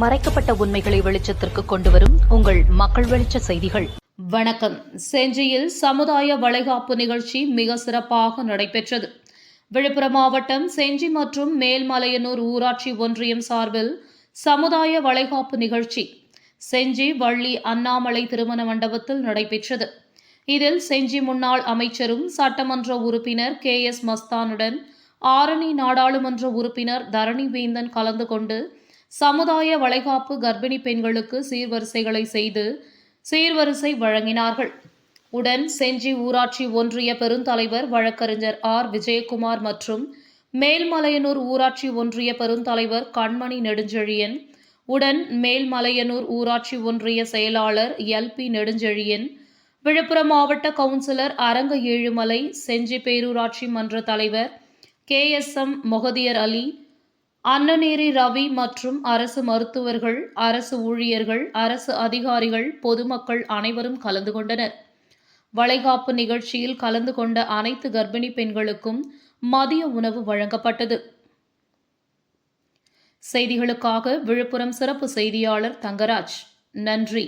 மறைக்கப்பட்ட உண்மைகளை வெளிச்சத்திற்கு கொண்டுவரும் உங்கள் மக்கள் வெளிச்ச செய்திகள். வணக்கம். செஞ்சியில் சமுதாய வளைகாப்பு நிகழ்ச்சி மிக சிறப்பாக நடைபெற்றது. விழுப்புரம் மாவட்டம் செஞ்சி மற்றும் மேல்மலையனூர் ஊராட்சி ஒன்றியம் சார்பில் சமுதாய வளைகாப்பு நிகழ்ச்சி செஞ்சி வள்ளி அண்ணாமலை திருமண மண்டபத்தில் நடைபெற்றது. இதில் செஞ்சி முன்னாள் அமைச்சரும் சட்டமன்ற உறுப்பினர் KS மஸ்தானுடன் ஆரணி நாடாளுமன்ற உறுப்பினர் தரணிவேந்தன் கலந்து கொண்டு சமுதாய வளைகாப்பு கர்ப்பிணி பெண்களுக்கு சீர்வரிசைகளை செய்து சீர்வரிசை வழங்கினார்கள். உடன் செஞ்சி ஊராட்சி ஒன்றிய பெருந்தலைவர் வழக்கறிஞர் R. விஜயகுமார் மற்றும் மேல்மலையனூர் ஊராட்சி ஒன்றிய பெருந்தலைவர் கண்மணி நெடுஞ்செழியன், உடன் மேல்மலையனூர் ஊராட்சி ஒன்றிய செயலாளர் LP நெடுஞ்செழியன், விழுப்புரம் மாவட்ட கவுன்சிலர் அரங்க ஏழுமலை, செஞ்சி பேரூராட்சி மன்ற தலைவர் KSM மொஹதியர் அலி, அன்னநேரி ரவி மற்றும் அரசு மருத்துவர்கள், அரசு ஊழியர்கள், அரசு அதிகாரிகள், பொதுமக்கள் அனைவரும் கலந்து கொண்டனர். வளைகாப்பு நிகழ்ச்சியில் கலந்து கொண்ட அனைத்து கர்ப்பிணி பெண்களுக்கும் மதிய உணவு வழங்கப்பட்டது. செய்திகளுக்காக விழுப்புரம் சிறப்பு செய்தியாளர் தங்கராஜ். நன்றி.